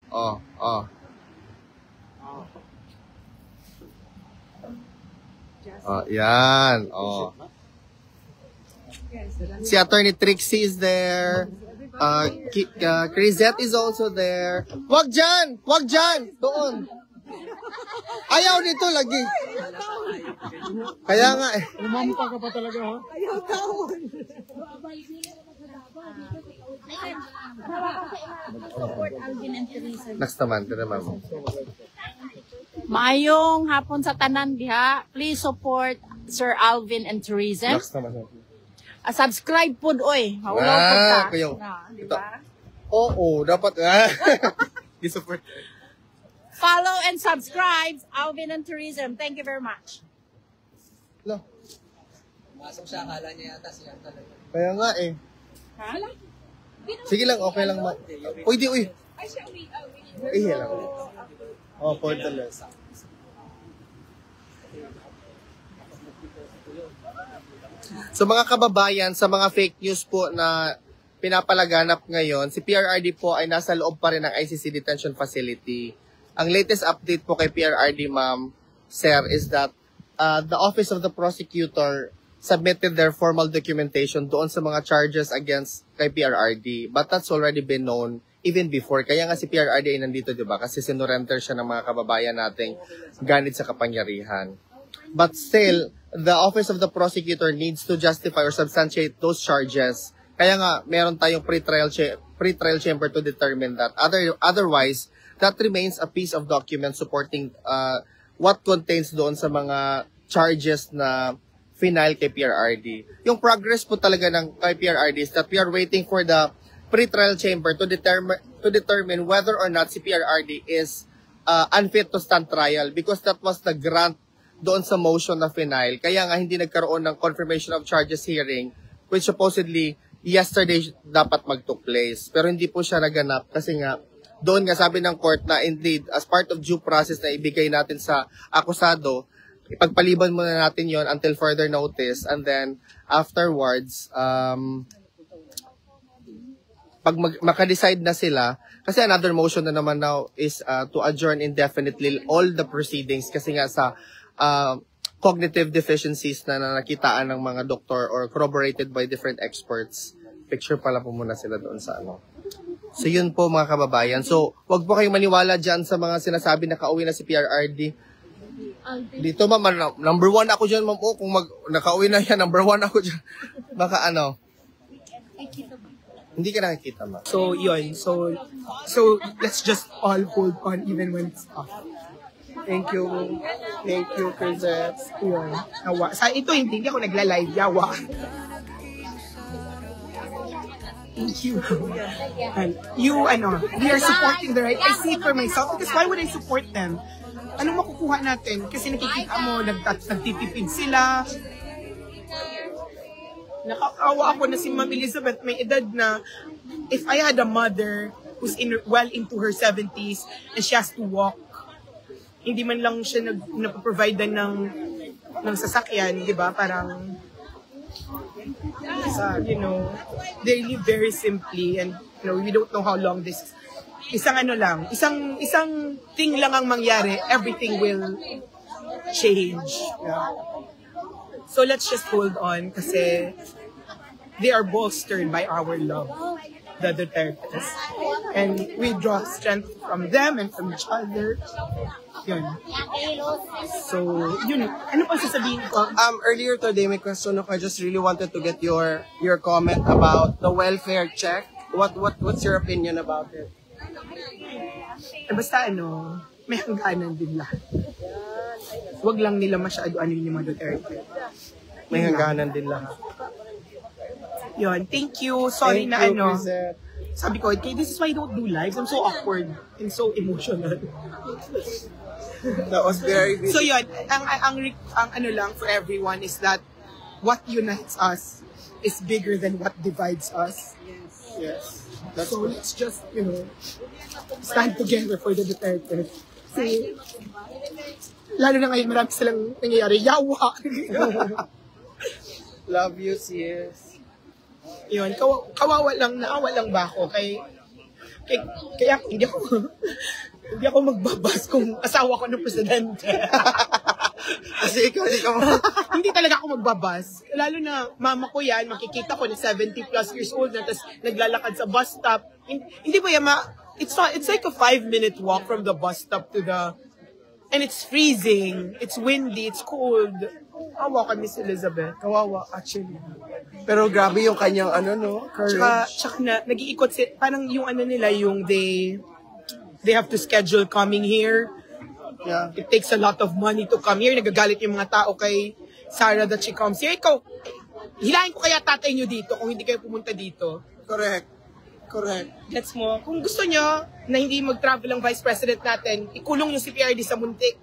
Oh, oh. Oh, yan. Oh. Si Attorney Trixie is there. Crisette is also there. Wag dyan! Wag dyan! Doon. Ayaw dito lagi. Kaya nga eh. Umampa ka pa talaga, ha? Ayaw taon. Support Alvin and Teresa. Next naman, ito naman. Maayong hapon sa tanan diha. Please support Sir Alvin and Teresa. Next naman. Subscribe po oy. Maulaw po ta. Di ba? Oo, dapat. I-support. Follow and subscribe Alvin and Teresa. Thank you very much. No. Masok siya, akala niya yata siya talaga. Kaya nga eh. Hala? Sige lang, okay lang. Uy, di, uy. Ihi lang. Oh, portaless. So mga kababayan, sa mga fake news po na pinapalaganap ngayon, si PRRD po ay nasa loob pa rin ng ICC detention facility. Ang latest update po kay PRRD, ma'am, sir, is that the Office of the Prosecutor submitted their formal documentation doon sa mga charges against kay PRRD. But that's already been known even before. Kaya nga si PRRD ay nandito, di ba? Kasi sinurrender siya ng mga kababayan nating ganit sa kapangyarihan. But still, the Office of the Prosecutor needs to justify or substantiate those charges. Kaya nga, meron tayong pre-trial chamber to determine that. Otherwise, that remains a piece of document supporting what contains doon sa mga charges na final kay PRRD. Yung progress po talaga ng kay PRRD is that we are waiting for the pre-trial chamber to determine whether or not si PRRD is unfit to stand trial because that was the grant doon sa motion na final. Kaya nga hindi nagkaroon ng confirmation of charges hearing which supposedly yesterday dapat mag-took place. Pero hindi po siya naganap kasi nga doon nga sabi ng court na indeed as part of due process na ibigay natin sa akusado, ipagpaliban muna natin yon until further notice and then afterwards pag makadecide na sila kasi another motion na naman now is to adjourn indefinitely all the proceedings kasi nga sa cognitive deficiencies na nakitaan ng mga doktor or corroborated by different experts. Picture pala po muna sila doon sa ano. So yun po mga kababayan. So wag po kayong maniwala dyan sa mga sinasabi na kauwi na si PRRD. Dito ma'am, number 1 ako dyan ma'am. Oh, kung nakauwi na yan, number 1 ako dyan. Baka ano. Hindi ka nakikita ma'am. So, yun. So let's just all hold on even when it's off. Thank you. Thank you, Crisette. Yun. Yawa. Sa ito, hindi ako nagla-live. Yawa. Thank you. And you, we are supporting the right. I see it for myself because why would I support them? Anong makukuha natin? Kasi nakikita mo, nagtitipid sila. Nakakawa ako na si Ma'am Elizabeth may edad na if I had a mother who's well into her 70s and she has to walk, hindi man lang siya nagpo-provide ng sasakyan, di ba? Parang, they live very simply and, we don't know how long this isang thing lang ang mangyari, everything will change. Yeah. So let's just hold on kasi they are bolstered by our love, the Dutertes. And we draw strength from them and from each other. Yun. So, yun. Ano pa sasabihin ko? Earlier today, may question ako. I just really wanted to get your comment about the welfare check. What's your opinion about it? Basta may hangganan din lahat. Huwag lang nila masyado yung mga Duterte. May hangganan din lahat. Yun, thank you. Sorry Thank na you, Crisette. Sabi ko, okay, this is why I don't do lives. I'm so awkward and so emotional. That was very good. So yun, ang lang for everyone is that what unites us is bigger than what divides us. Yes. So let's just, stand together for the Duterte. Kasi, lalo na ngayon, marami silang nangyayari. Yawa! Love you, sis. Yun, kawawa lang, naawa lang ba ako? Kaya hindi ako magbabas kung asawa ko ng presidente. Kasi ikaw, Hindi talaga ako magbabas. Lalo na mama ko yan, makikita ko na 70 plus years old na, tapos naglalakad sa bus stop. Hindi ba yan, it's like a 5-minute walk from the bus stop to the, and it's freezing, it's windy, it's cold. Kawawa ka, Miss Elizabeth. Kawawa, actually. pero grabe yung kanyang courage. Tsaka nag-iikot, parang yung nila, yung they have to schedule coming here. Yeah. It takes a lot of money to come here. Nagagalit yung mga tao kay Sarah that she comes here. Ikaw, hilahin ko kaya tatay nyo dito kung hindi kayo pumunta dito. Correct. Gets mo? Kung gusto nyo na hindi mag-travel ang vice president natin, ikulong nyo si PRD sa Munti.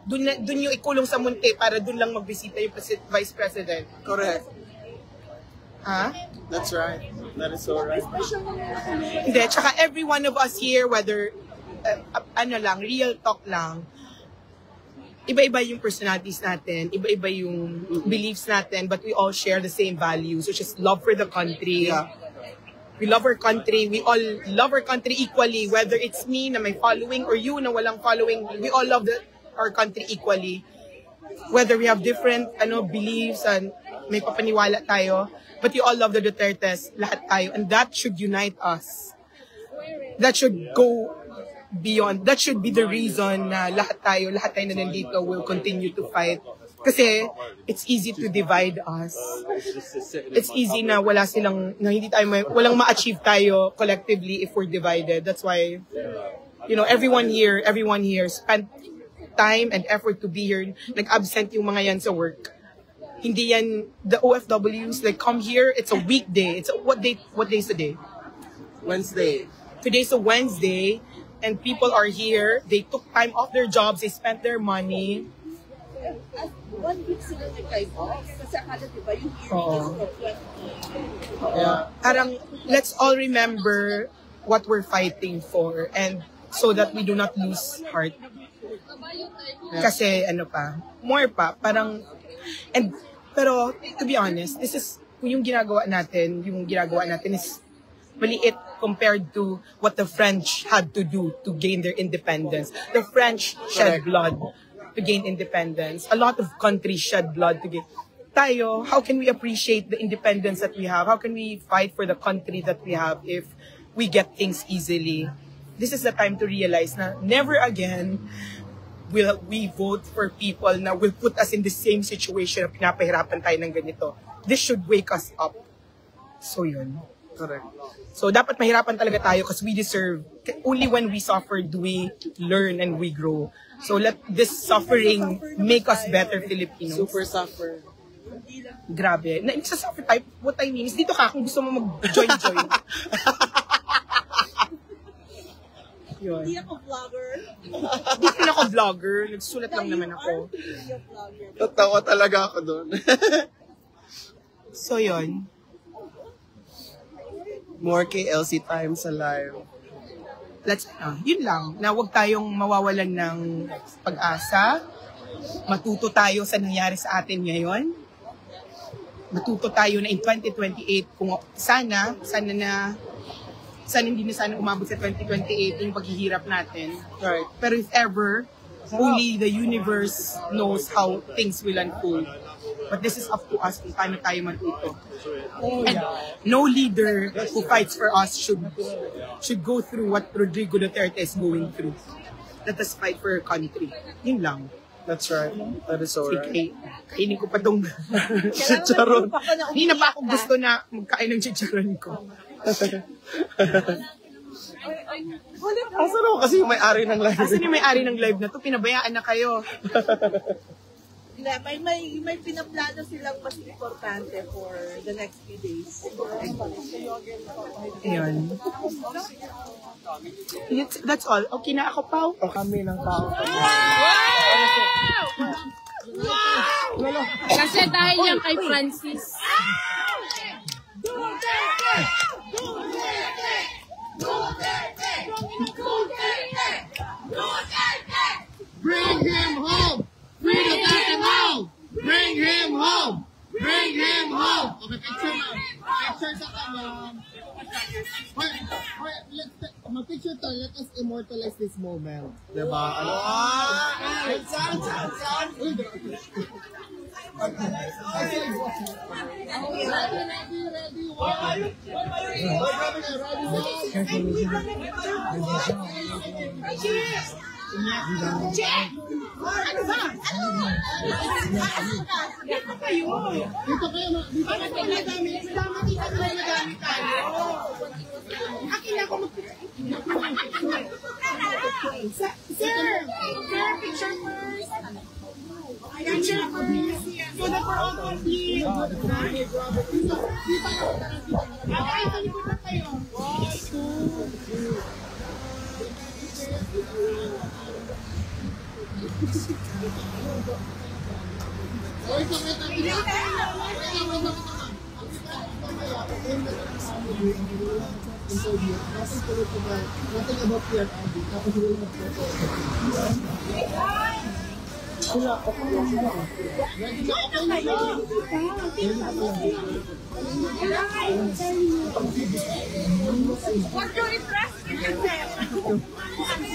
Dun nyo ikulong sa Munti para dun lang magbisita yung vice president. Correct. Ha? That's right. That is so right. Hindi, tsaka every one of us here, whether, real talk lang, iba-iba yung personalities natin, iba-iba yung beliefs natin, but we all share the same values, which is love for the country. Yeah. We love our country. We all love our country equally, whether it's me na may following or you na walang following. We all love our country equally. Whether we have different beliefs and may papaniwala tayo, but we all love the Dutertes, lahat tayo, and that should unite us. That should go beyond. That should be the reason na lahat tayo na nandito will continue to fight. Kasi it's easy to divide us. It's easy na walang ma-achieve tayo collectively if we're divided. That's why, everyone here spent time and effort to be here. Nag-absent yung mga yan sa work. Hindi yan, the OFWs, come here, it's a weekday. What day is today? Wednesday. Today's a Wednesday, and people are here. They took time off their jobs, they spent their money. 1 week sila nag-time off. Kasi akala, diba, yung Oo. hearing Yeah. Parang, let's all remember what we're fighting for, and so that we do not lose heart. Kasi, pero, to be honest, yung ginagawa natin is maliit compared to what the French had to do to gain their independence. The French shed blood to gain independence. A lot of countries shed blood to gain. Tayo, how can we appreciate the independence that we have? How can we fight for the country that we have if we get things easily? This is the time to realize na never again will we vote for people na will put us in the same situation na pinapahirapan tayo ng ganito. This should wake us up. So yun. Correct. So dapat mahirapan talaga tayo because we deserve. Only when we suffer do we learn and we grow. So let this suffering make us better Filipinos. Super suffer. Grabe. Nagsasuffer tayo. What I mean is dito ka kung gusto mo mag-join. Yun. Hindi ako vlogger. Hindi rin ako vlogger. Nagsulat lang naman ako. Hindi ako vlogger. Tatawa talaga ako doon. So yun. More KLC time sa live. Yun lang. Na huwag tayong mawawalan ng pag-asa. Matuto tayo sa nangyari sa atin ngayon. Matuto tayo na in 2028 kung sana hindi na umabot sa 2028 yung paghihirap natin. Right. Pero if ever, only the universe knows how things will unfold. But this is up to us kung paano tayo matuto. And no leader who fights for us should go through what Rodrigo Duterte is going through. Let us fight for our country. Yun lang. That's right. That is so right. Okay. Kainin ko pa tong Chicharon. Hindi na pa ako gusto na magkain ng chicharon ko. Asan ako kasi yung may-ari ng live? Asan yung may-ari ng live na to? Pinabayaan na kayo. May pinaplano silang mas importante for the next few days. Ayun. That's all. Okay na ako, Pao? Kami ng tao. Kasi dahil yan kay Francis. Bring him home! Bring Duterte home! Bring him home! Bring him home! Okay, picture na. Picture sa kanan. Wait, let's take, immortalize this moment. Diba? Ano? Dito kayo, madami tayo. Akin ako Sir, picture first. Picture first. So that we're all complete. Ay, talikod na tayo. Nothing about PRRD. Tapos wala na sila, okay lang sila. Ready na, okay na ba? Huwag yung i-press.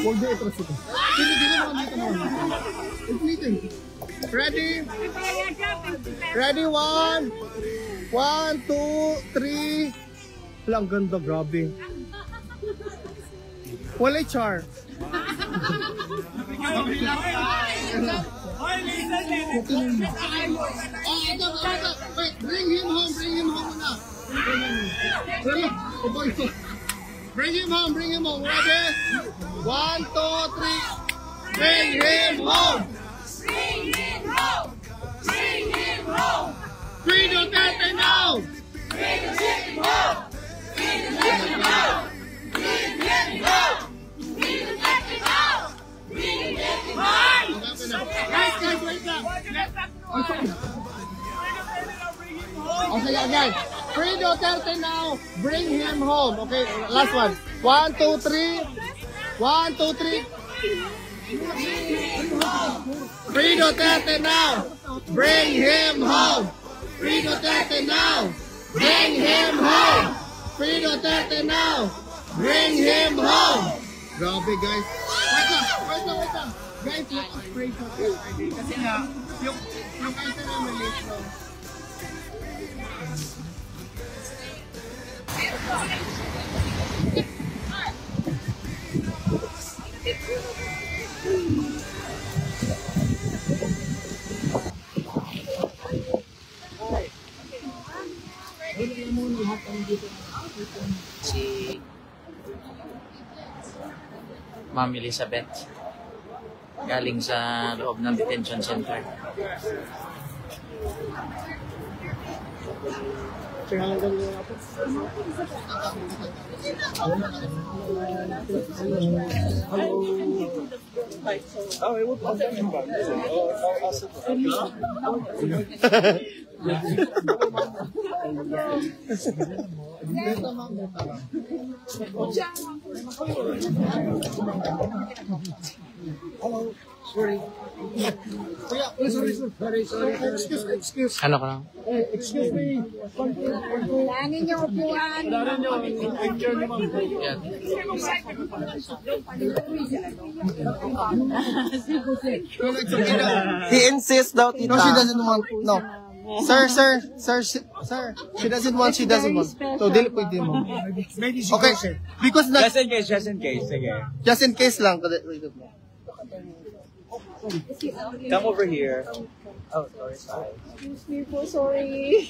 Huwag na i-trust ito. Hindi naman dito naman. Completing. Ready? Ready, 1, 2, 3. Wala, ang ganda, grabe. Walay char. Wait, bring him home na. Bring him home. Ready? 1, 2, 3. Bring him home. Free Duterte now. Guys, wait lang. Okay, guys. Free Duterte now. Bring him home. Okay, last one. 1, 2, 3. 1, 2, 3. Free Duterte now. Bring him home. Free Duterte now. Bring him home. Free Duterte now. Bring him home. Grabe, guys. Wait lang. Guys, let us pray for PRRD. Kasi nga, yung answer na maliit lang. Si Ma'am Elizabeth galing sa loob ng detention center. Hello, sorry. Sorry. Excuse. Ano ka na? Excuse me. Lanin yung upuan. Yan. He insists daw, tita. No, she doesn't want. No. Sir. She doesn't want. So, dili pwede mo. Okay. Because na, Just in case, sige. just in case lang. Come over here. Excuse me po, sorry.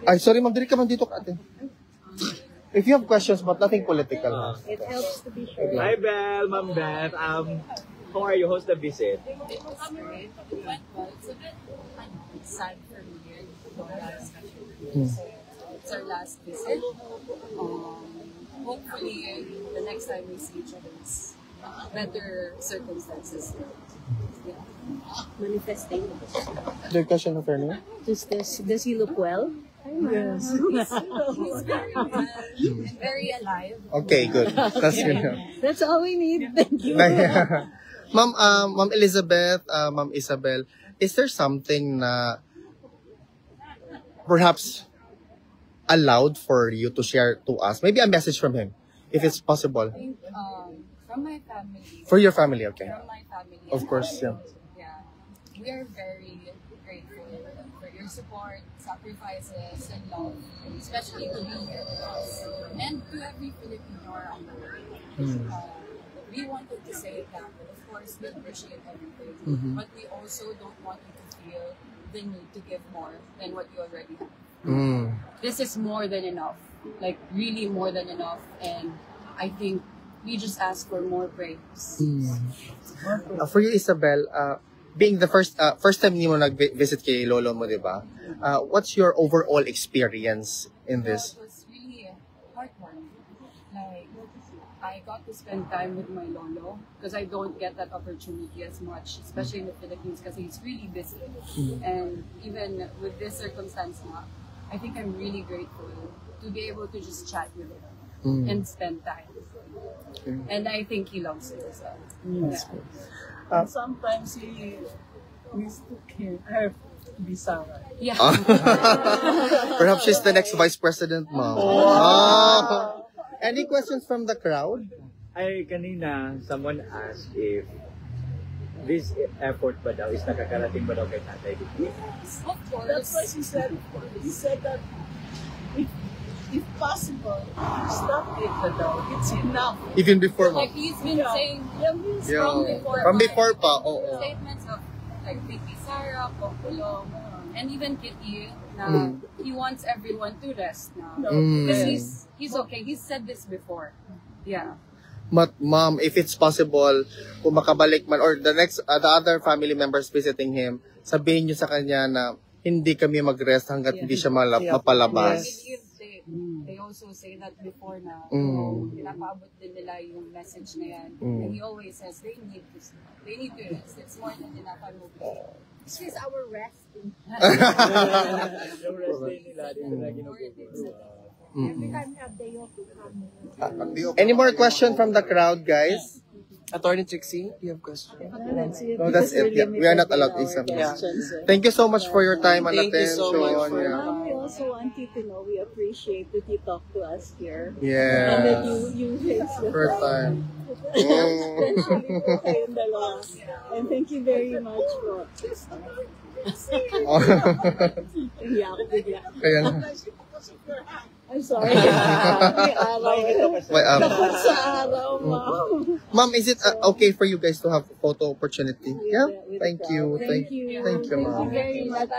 Ay, sorry ma'am. Dili ka man dito ka ate. If you have questions but nothing political. It helps to be sure. Hi, Belle, Ma'am Beth. How are you? How's the visit? It's a bit sad for me here to it's our last visit. Hopefully, the next time we see each other is better circumstances. Yeah. Manifesting. The question of her name? Does he look well? Yes. He's very well, very alive. Okay, good. That's That's all we need. Thank you. Ma'am Elizabeth, Ma'am Isabel, is there something na perhaps allowed for you to share to us? Maybe a message from him, if it's possible. I think from From my family. For your family, okay. From my family. Of course, yeah. Yeah. We are very grateful for your support, sacrifices, and love, especially to be here with us. And to every Filipino around the world. We wanted to say that, of course, we appreciate everything, but we also don't want you to feel the need to give more than what you already have. This is more than enough, like really more than enough, and I think we just ask for more praise. For you, Isabel, being the first time niyo nag-visit kay lolo mo, di ba? What's your overall experience in this? It was really heartwarming. Like, I got to spend time with my lolo because I don't get that opportunity as much, especially in the Philippines because he's really busy. And even with this circumstance now, I think I'm really grateful to be able to just chat with him and spend time. And I think he loves it as well. And sometimes he mistook him. Bisara. Yeah. Perhaps she's the next vice president, ma'am. Oh. Any questions from the crowd? Kanina, someone asked if this effort ba daw is nakakarating ba daw kay Tatay Digong? Of course. That's why he said that if possible, stop it na daw. It's enough. Even before, Like ma'am. he's been saying From before pa, oo. statements of like Vicky Sara, Populong, and even Kitty na he wants everyone to rest now. Because he's okay. He's said this before. Yeah. Ma'am, if it's possible, kung makabalik man, or the other family members visiting him, sabihin niyo sa kanya na hindi kami mag-rest hanggat hindi siya mapalabas. They also say that before na pinapaabot din nila yung message na yan. And he always says they need to rest. It's more than enough. I'm okay. This is our resting. Yung rest day nila, dito na ginugulo. Every time we have day off, we come. Any more question from the crowd, guys? Attorney Trixie, do you have questions? No, that's it. Yeah. We are not allowed to submit. Thank you so much for your time and attention. We also want you to know we appreciate that you talk to us here. Yeah. And that you raise the First time. And thank you very much for Kaya na. I'm sorry. May araw. Takot sa araw, ma'am. Ma'am, is it okay for you guys to have photo opportunity? Yeah? Thank you. Thank you, ma'am. Thank you very much.